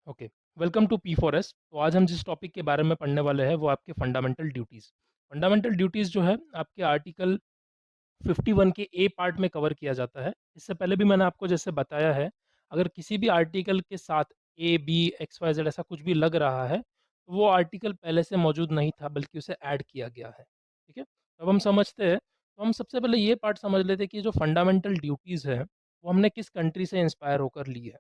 Okay. Welcome to P for S. तो आज हम जिस टॉपिक के बारे में पढ़ने वाले हैं वो आपके फंडामेंटल ड्यूटीज़। फंडामेंटल ड्यूटीज़ जो है आपके आर्टिकल 51 के ए पार्ट में कवर किया जाता है। इससे पहले भी मैंने आपको जैसे बताया है, अगर किसी भी आर्टिकल के साथ ए, बी, एक्स, वाई, ज़ेड ऐसा कुछ भी लग रहा है, तो वो आर्टिकल पहले से मौजूद नहीं था बल्कि उसे ऐड किया गया है। ठीक है? तो अब हम समझते हैं, तो हम सबसे पहले ये पार्ट समझ लेते हैं कि जो फंडामेंटल ड्यूटीज़ है, वो हमने किस कंट्री से इंस्पायर होकर ली है।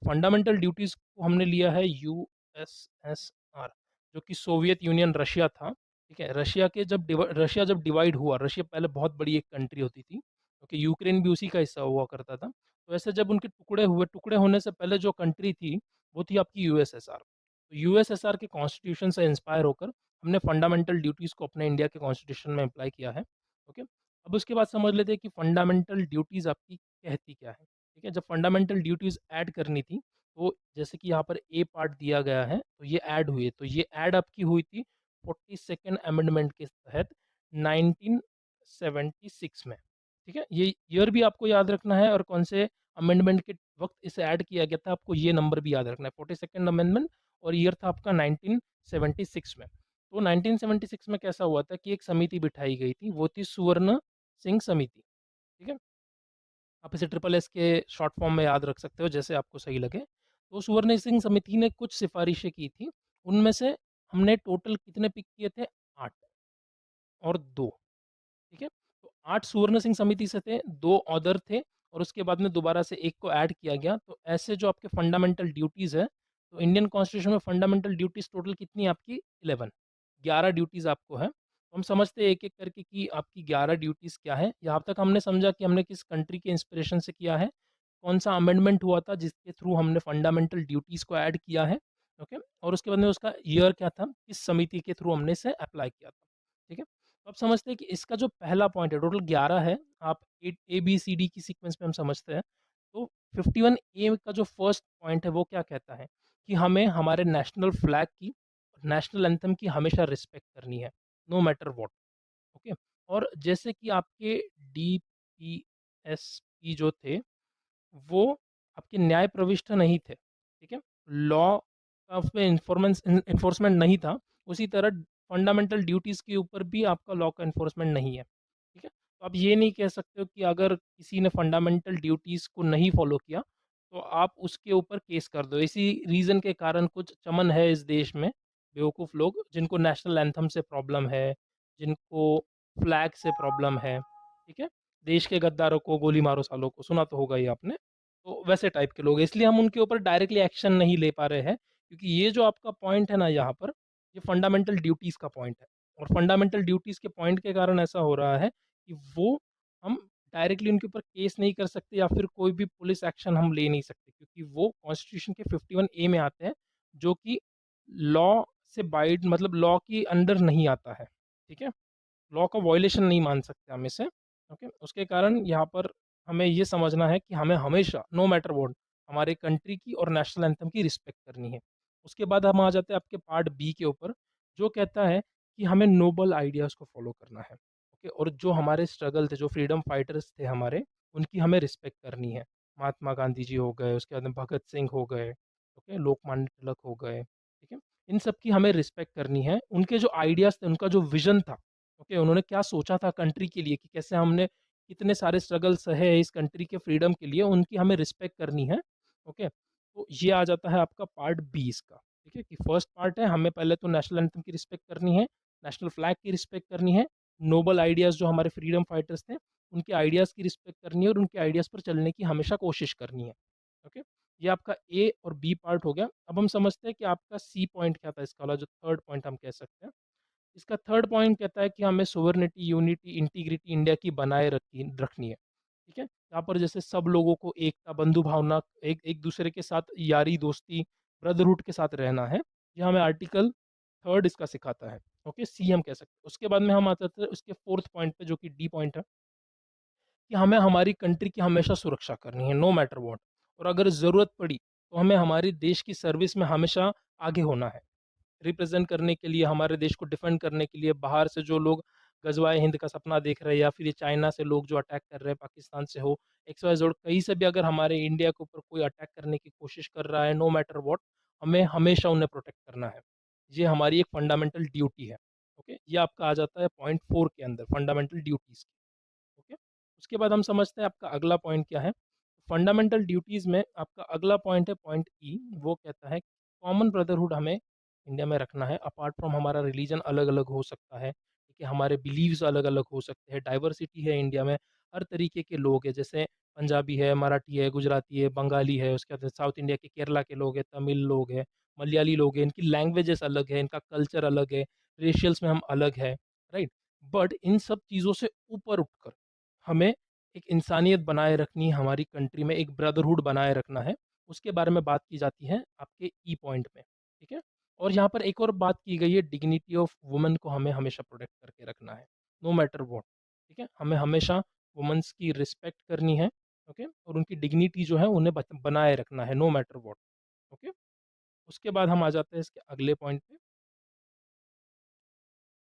फंडामेंटल ड्यूटीज़ को हमने लिया है यूएसएसआर, जो कि सोवियत यूनियन रशिया था। ठीक है? रशिया जब डिवाइड हुआ, रशिया पहले बहुत बड़ी एक कंट्री होती थी, क्योंकि यूक्रेन भी उसी का हिस्सा हुआ करता था। तो ऐसे जब उनके टुकड़े हुए, टुकड़े होने से पहले जो कंट्री थी, वो थी आपकी यूएसएसआर। तो यूएसएसआर के कॉन्स्टिट्यूशन से इंस्पायर होकर हमने फंडामेंटल ड्यूटीज़ को अपने इंडिया के कॉन्स्टिट्यूशन में अप्लाई किया है। ओके? अब उसके बाद समझ लेते हैं कि फंडामेंटल ड्यूटीज़ आपकी कहती क्या है? ठीक है? जब फंडामेंटल ड्यूटीज़ ऐड करनी थी, तो जैसे कि यहाँ पर ए पार्ट दिया गया है, तो ये ऐड हुई है। तो ये ऐड आपकी हुई थी 42nd अमेंडमेंट के तहत 1976 में। ठीक है? ये ईयर भी आपको याद रखना है और कौन से अमेंडमेंट के वक़्त इसे ऐड किया गया था, आपको ये नंबर भी याद रखना है। 42nd अमेंडमेंट और ईयर था आपका 1976 में। तो 1976 में कैसा हुआ था कि एक समिति बिठाई गई थी, वो थी सुवर्ण सिंह समिति। ठीक है? आप इसे ट्रिपल एस के शॉर्ट फॉर्म में याद रख सकते हो, जैसे आपको सही लगे। तो सुवर्ण सिंह समिति ने कुछ सिफ़ारिशें की थी, उनमें से हमने टोटल कितने पिक किए थे? 8 और 2। ठीक है? तो 8 सुवर्ण सिंह समिति से थे, 2 अदर थे और उसके बाद में दोबारा से 1 को ऐड किया गया। तो ऐसे जो आपके फंडामेंटल ड्यूटीज़ है, तो इंडियन कॉन्स्टिट्यूशन में फंडामेंटल ड्यूटीज़ टोटल कितनी है आपकी? 11। 11 ड्यूटीज़ आपको है। तो हम समझते हैं एक-एक करके कि आपकी 11 ड्यूटीज़ क्या है। यहाँ तक हमने समझा कि हमने किस कंट्री के इंस्पिरेशन से किया है, कौन-सा अमेंडमेंट हुआ था जिसके थ्रू हमने फंडामेंटल ड्यूटीज़ को ऐड किया है। ओके? और उसके बाद में उसका ईयर क्या था, किस समिति के थ्रू हमने इसे अप्लाई किया था। ठीक है? तो अब समझते हैं कि इसका जो पहला पॉइंट है, टोटल 11 है, आप ए बी सी डी की सीक्वेंस में हम समझते हैं। तो 51 ए का जो फर्स्ट पॉइंट है वो क्या कहता है कि हमें हमारे नेशनल फ्लैग की, नेशनल एंथम की हमेशा रिस्पेक्ट करनी है, नो मैटर व्हाट। ओके? और जैसे कि आपके डीपीएसपी जो थे, वो आपके न्याय प्रविष्ट नहीं थे। ठीक है? लॉ का उसमें इन्फोर्समेंट नहीं था, उसी तरह फंडामेंटल ड्यूटीज़ के ऊपर भी आपका लॉ का इन्फोर्समेंट नहीं है। ठीक है? तो आप ये नहीं कह सकते हो कि अगर किसी ने फंडामेंटल ड्यूटीज़ को नहीं फ़ॉलो किया, तो आप उसके ऊपर केस कर दो। इसी रीज़न के कारण कुछ चमन है इस देश में, बेवकूफ़ लोग जिनको नेशनल एंथम से प्रॉब्लम है, जिनको फ्लैग से प्रॉब्लम है। ठीक है? देश के गद्दारों को गोली मारो सालों को, सुना तो होगा ही आपने। तो वैसे टाइप के लोग हैं, इसलिए हम उनके ऊपर डायरेक्टली एक्शन नहीं ले पा रहे हैं, क्योंकि ये जो आपका पॉइंट है ना यहाँ पर, ये फंडामेंटल ड्यूटीज़ का पॉइंट है। और फंडामेंटल ड्यूटीज़ के पॉइंट के कारण ऐसा हो रहा है कि वो हम डायरेक्टली उनके ऊपर केस नहीं कर सकते या फिर कोई भी पुलिस एक्शन हम ले नहीं सकते, क्योंकि वो कॉन्स्टिट्यूशन के 51 ए में आते हैं, जो कि लॉ से बाइड मतलब लॉ के अंडर नहीं आता है। ठीक है? लॉ का वायलेशन नहीं मान सकते हम इसे। ओके? उसके कारण यहाँ पर हमें ये समझना है कि हमें हमेशा नो मैटर व्हाट हमारे कंट्री की और नेशनल एंथम की रिस्पेक्ट करनी है। उसके बाद हम आ जाते हैं आपके पार्ट बी के ऊपर, जो कहता है कि हमें नोबल आइडियाज़ को फॉलो करना है। ओके? और जो हमारे स्ट्रगल थे, जो फ्रीडम फाइटर्स थे हमारे, उनकी हमें रिस्पेक्ट करनी है। महात्मा गांधी जी हो गए, उसके बाद में भगत सिंह हो गए, ओके? लोकमान्य तिलक हो गए, ठीक है? इन सब की हमें रिस्पेक्ट करनी है। उनके जो आइडियाज़ थे, उनका जो विज़न था, ओके, उन्होंने क्या सोचा था कंट्री के लिए कि कैसे हमने कितने सारे स्ट्रगल सहे इस कंट्री के फ्रीडम के लिए, उनकी हमें रिस्पेक्ट करनी है। ओके? तो ये आ जाता है आपका पार्ट 20 का। ठीक है? कि फर्स्ट पार्ट है, हमें पहले तो नेशनल एंथम की रिस्पेक्ट करनी है, नेशनल फ्लैग की रिस्पेक्ट करनी है, नोबल आइडियाज़ जो हमारे फ्रीडम फाइटर्स थे, उनके आइडियाज़ की रिस्पेक्ट करनी है और उनके आइडियाज़ पर चलने की हमेशा कोशिश करनी है। ओके? ये आपका ए और बी पार्ट हो गया। अब हम समझते हैं कि आपका सी पॉइंट क्या था, इसका वाला जो थर्ड पॉइंट हम कह सकते हैं। इसका थर्ड पॉइंट कहता है कि हमें सोवरेनिटी, यूनिटी, इंटीग्रिटी इंडिया की बनाए रखनी है। ठीक है? यहाँ पर जैसे सब लोगों को एकता, बंधु भावना, एक एक दूसरे के साथ यारी दोस्ती, ब्रदरहुड के साथ रहना है। ये हमें आर्टिकल थर्ड इसका सिखाता है। ओके? सी हम कह सकते हैं। उसके बाद में हम आते थे उसके फोर्थ पॉइंट पे, जो कि डी पॉइंट है, कि हमें हमारी कंट्री की हमेशा सुरक्षा करनी है, नो मैटर व्हाट। और अगर ज़रूरत पड़ी तो हमें हमारे देश की सर्विस में हमेशा आगे होना है। रिप्रेजेंट करने के लिए, हमारे देश को डिफेंड करने के लिए, बाहर से जो लोग गज़वाए हिंद का सपना देख रहे हैं, या फिर ये चाइना से लोग जो अटैक कर रहे हैं, पाकिस्तान से हो, एक्स वाई ज़ेड कहीं से भी अगर हमारे इंडिया के ऊपर कोई अटैक करने की कोशिश कर रहा है, नो मैटर व्हाट, हमें हमेशा उन्हें प्रोटेक्ट करना है। ये हमारी एक फंडामेंटल ड्यूटी है। ओके, ये आपका आ जाता है पॉइंट 4 के अंदर, फंडामेंटल ड्यूटीज़। ओके, उसके बाद हम समझते हैं आपका अगला पॉइंट क्या है। फंडामेंटल ड्यूटीज़ में आपका अगला पॉइंट है पॉइंट ई। वो कहता है कॉमन ब्रदरहुड हमें इंडिया में रखना है। अपार्ट फ्रॉम हमारा रिलीजन अलग अलग हो सकता है, ठीक है, हमारे बिलीव्स अलग अलग हो सकते हैं, डाइवर्सिटी है इंडिया में, हर तरीके के लोग हैं, जैसे पंजाबी है, मराठी है, गुजराती है, बंगाली है, उसके बाद साउथ इंडिया के केरला के लोग हैं, तमिल लोग हैं, मलयाली लोग हैं, इनकी लैंग्वेजेस अलग है, इनका कल्चर अलग है, रेशियल्स में हम अलग है, राइट। बट इन सब चीज़ों से ऊपर उठकर हमें एक इंसानियत बनाए रखनी है, हमारी कंट्री में एक ब्रदरहुड बनाए रखना है। उसके बारे में बात की जाती है आपके ई पॉइंट में, ठीक है। और यहाँ पर एक और बात की गई है, डिग्निटी ऑफ वुमन को हमें हमेशा प्रोटेक्ट करके रखना है, नो मैटर व्हाट, ठीक है। हमें हमेशा वुमेन्स की रिस्पेक्ट करनी है, ओके, और उनकी डिग्निटी जो है उन्हें बनाए रखना है, नो मैटर व्हाट। ओके, उसके बाद हम आ जाते हैं इसके अगले पॉइंट पे,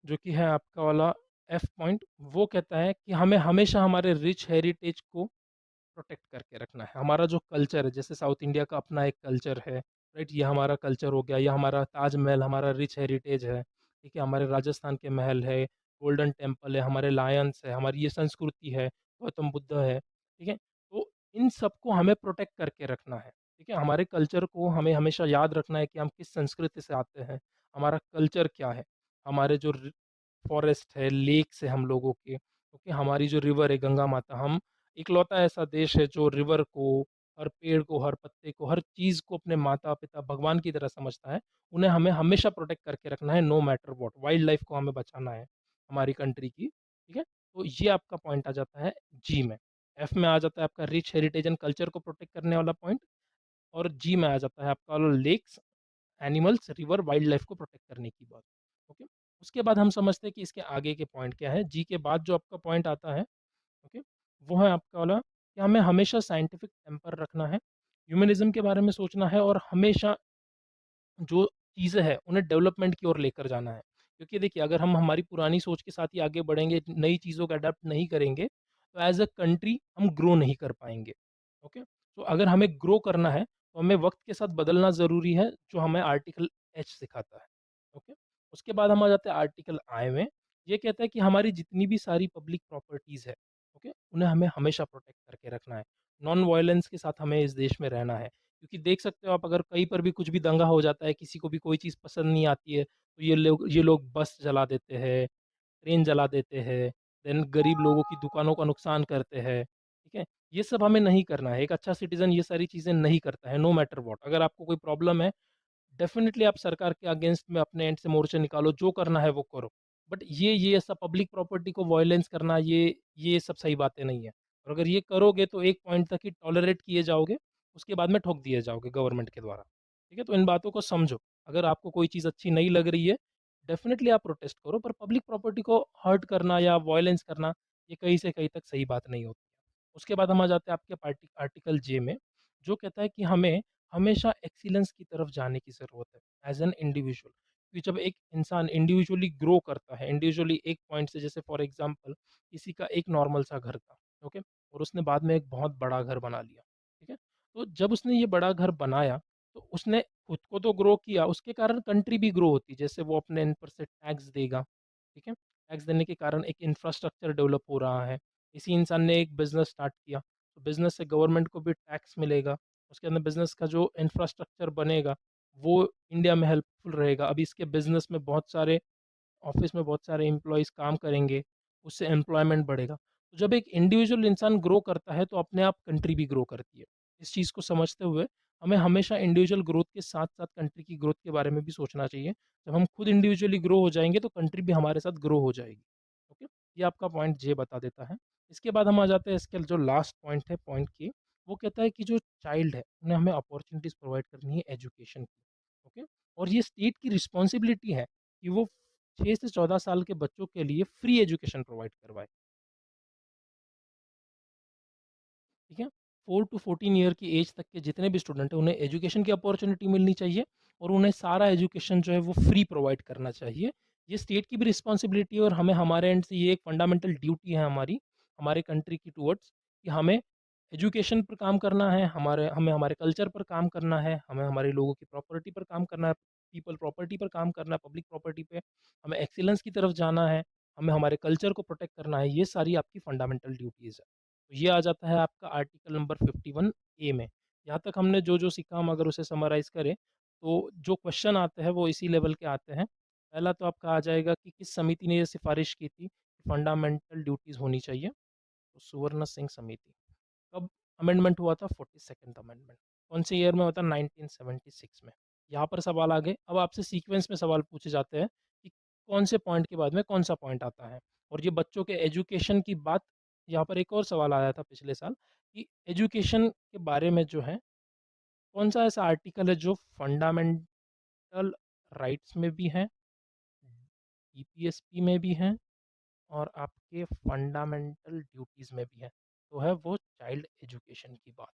जो कि है आपका वाला एफ पॉइंट। वो कहता है कि हमें हमेशा हमारे रिच हेरिटेज को प्रोटेक्ट करके रखना है। हमारा जो कल्चर है, जैसे साउथ इंडिया का अपना एक कल्चर है, राइट, ये हमारा कल्चर हो गया, ये हमारा ताजमहल हमारा रिच हेरिटेज है, ठीक है, हमारे राजस्थान के महल है, गोल्डन टेम्पल है, हमारे लायंस है, हमारी ये संस्कृति है, गौतम बुद्ध है, ठीक है। तो इन सबको हमें प्रोटेक्ट करके रखना है, ठीक है। हमारे कल्चर को हमें हमेशा याद रखना है कि हम किस संस्कृति से आते हैं, हमारा कल्चर क्या है, हमारे जो फॉरेस्ट है, लेक्स है हम लोगों के, ओके, हमारी जो रिवर है गंगा माता, हम इकलौता ऐसा देश है जो रिवर को, हर पेड़ को, हर पत्ते को, हर चीज़ को अपने माता-पिता, भगवान की तरह समझता है। उन्हें हमें हमेशा प्रोटेक्ट करके रखना है, no matter what. Wild life को हमें बचाना है, हमारी कंट्री की, ठीक है? तो ये आपका पॉइंट आ जाता है जी में। एफ में आ जाता है आपका रिच हेरिटेज एंड कल्चर को प्रोटेक्ट करने वाला पॉइंट, और जी में आ जाता है आपका lakes, animals, river, wild life को प्रोटेक्ट करने की बात। ओके? उसके बाद हम समझते हैं कि इसके आगे के पॉइंट क्या है। जी के बाद जो आपका पॉइंट आता है, ओके, वो है आपका वाला कि हमें हमेशा साइंटिफिक टेम्पर रखना है, ह्यूमनिज्म के बारे में सोचना है, और हमेशा जो चीज़ें हैं उन्हें डेवलपमेंट की ओर लेकर जाना है। क्योंकि देखिए, अगर हम हमारी पुरानी सोच के साथ ही आगे बढ़ेंगे, नई चीज़ों को अडॉप्ट नहीं करेंगे, तो एज़ अ कंट्री हम ग्रो नहीं कर पाएँगे। ओके? तो अगर हमें ग्रो करना है, तो हमें वक़्त के साथ बदलना ज़रूरी है, जो हमें आर्टिकल एच सिखाता है। ओके? उसके बाद हम आ जाते हैं आर्टिकल आई में। ये कहता है कि हमारी जितनी भी सारी पब्लिक प्रॉपर्टीज़ है, ओके? उन्हें हमें हमेशा प्रोटेक्ट करके रखना है। नॉन वायलेंस के साथ हमें इस देश में रहना है। क्योंकि देख सकते हो आप, अगर कहीं पर भी कुछ भी दंगा हो जाता है, किसी को भी कोई चीज़ पसंद नहीं आती है, तो ये लोग बस जला देते हैं, ट्रेन जला देते हैं, देन गरीब लोगों की दुकानों का नुकसान करते हैं, ठीक है? ये सब हमें नहीं करना है। एक अच्छा सिटीज़न ये सारी चीज़ें नहीं करता है, नो मैटर व्हाट। अगर आपको कोई प्रॉब्लम है, डेफ़िनिटली आप सरकार के अगेंस्ट में अपने एंड से मोर्चे निकालो, जो करना है वो करो। बट ये सब पब्लिक प्रॉपर्टी को वायलेंस करना, ये सब सही बातें नहीं है। और अगर ये करोगे तो एक पॉइंट तक ही टॉलरेट किए जाओगे, उसके बाद में ठोक दिए जाओगे गवर्नमेंट के द्वारा। ठीक है? तो इन बातों को समझो। अगर आपको कोई चीज़ अच्छी नहीं लग रही है, डेफ़िनिटली आप प्रोटेस्ट करो, पर पब्लिक प्रॉपर्टी को हर्ट करना या वायलेंस करना, ये कहीं से कहीं तक सही बात नहीं होती। उसके बाद हम आ जाते हैं आपके आर्टिकल जे में, जो कहता है कि हमें हमेशा एक्सीलेंस की तरफ जाने की ज़रूरत है एज़ एन इंडिविजुअल। क्योंकि जब एक इंसान इंडिविजुअली ग्रो करता है, इंडिविजुअली एक पॉइंट से, जैसे फॉर एग्ज़ाम्पल किसी का एक नॉर्मल सा घर था, ओके? और उसने बाद में एक बहुत बड़ा घर बना लिया, ठीक है? तो जब उसने ये बड़ा घर बनाया, तो उसने खुद को तो ग्रो किया, उसके कारण कंट्री भी ग्रो होती है। जैसे वो अपने इन पर से टैक्स देगा, ठीक है? टैक्स देने के कारण एक इंफ्रास्ट्रक्चर डेवलप हो रहा है। इसी इंसान ने एक बिज़नेस स्टार्ट किया, तो बिज़नेस से गवर्नमेंट को भी टैक्स मिलेगा। उसके अंदर बिज़नेस का जो इंफ्रास्ट्रक्चर बनेगा, वो इंडिया में हेल्पफुल रहेगा। अभी इसके बिज़नेस में बहुत सारे, ऑफ़िस में बहुत सारे एम्प्लॉइज़ काम करेंगे, उससे एम्प्लॉयमेंट बढ़ेगा। तो जब एक इंडिविजुअल इंसान ग्रो करता है, तो अपने आप कंट्री भी ग्रो करती है। इस चीज़ को समझते हुए हमें हमेशा इंडिविजुअल ग्रोथ के साथ-साथ कंट्री की ग्रोथ के बारे में भी सोचना चाहिए। जब हम खुद इंडिविजुअली ग्रो हो जाएँगे, तो कंट्री भी हमारे साथ ग्रो हो जाएगी। ओके? ये आपका पॉइंट जे बता देता है। इसके बाद हम आ जाते हैं इसके जो लास्ट पॉइंट है, पॉइंट के, वो कहता है कि जो चाइल्ड है, उन्हें हमें अपॉर्च्युनिटीज़ प्रोवाइड करनी है एजुकेशन की। ओके? और ये स्टेट की रिस्पॉन्सिबिलिटी है कि वो 6 से 14 साल के बच्चों के लिए फ्री एजुकेशन प्रोवाइड करवाए, ठीक है? 4 टू 14 ईयर की एज तक के जितने भी स्टूडेंट हैं, उन्हें एजुकेशन की अपॉर्च्युनिटी मिलनी चाहिए, और उन्हें सारा एजुकेशन जो है वो फ्री प्रोवाइड करना चाहिए। ये स्टेट की भी रिस्पॉन्सिबिलिटी है, और हमें हमारे एंड से ये एक फंडामेंटल ड्यूटी है हमारी, हमारे कंट्री की टुवर्ड्स, कि हमें एजुकेशन पर काम करना है, हमें हमारे कल्चर पर काम करना है, हमें हमारे लोगों की प्रॉपर्टी पर काम करना है, पीपल प्रॉपर्टी पर काम करना है, पब्लिक प्रॉपर्टी पे, हमें एक्सीलेंस की तरफ जाना है, हमें हमारे कल्चर को प्रोटेक्ट करना है, ये सारी आपकी फंडामेंटल ड्यूटीज़ है। तो ये आ जाता है आपका आर्टिकल नंबर 51 ए में। यहाँ तक हमने जो-जो सीखा हम अगर उसे समराइज़ करें, तो जो क्वेश्चन आते हैं वो इसी लेवल के आते हैं। पहला तो आपका आ जाएगा कि किस समिति ने ये सिफ़ारिश की थी, कि फंडामेंटल ड्यूटीज़ होनी चाहिए? तो सुवर्ण सिंह समिति। कब अमेंडमेंट हुआ था? 42nd amendment. कौन से ईयर में हुआ था? 1976 में। यहाँ पर सवाल आ गए। अब आपसे सीक्वेंस में सवाल पूछे जाते हैं कि कौन से पॉइंट के बाद में कौन-सा पॉइंट आता है? और ये बच्चों के एजुकेशन की बात, यहाँ पर एक और सवाल आया था पिछले साल कि एजुकेशन के बारे में जो है, कौन-सा ऐसा आर्टिकल है जो फंडामेंटल राइट्स में भी है, ईपीएसपी में भी है और आपके फंडामेंटल ड्यूटीज़ में भी है? तो है वो चाइल्ड एजुकेशन की बात।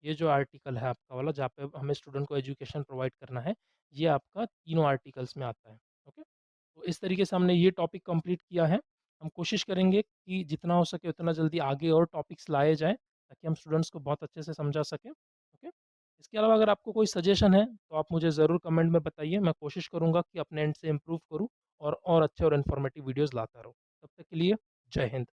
ये जो आर्टिकल है आपका वाला जहाँ पे हमें स्टूडेंट को एजुकेशन प्रोवाइड करना है, ये आपका तीनों आर्टिकल्स में आता है। ओके? तो इस तरीके से हमने ये टॉपिक कंप्लीट किया है। हम कोशिश करेंगे कि जितना हो सके उतना जल्दी आगे और टॉपिक्स लाए जाएँ, ताकि हम स्टूडेंट्स को बहुत अच्छे से समझा सकें। ओके? इसके अलावा अगर आपको कोई सजेशन है, तो आप मुझे ज़रूर कमेंट में बताइए। मैं कोशिश करूँगा कि अपने एंड से इम्प्रूव करूँ और अच्छे और इन्फॉर्मेटिव वीडियोज़ लाता रहूँ। तब तक के लिए जय हिंद।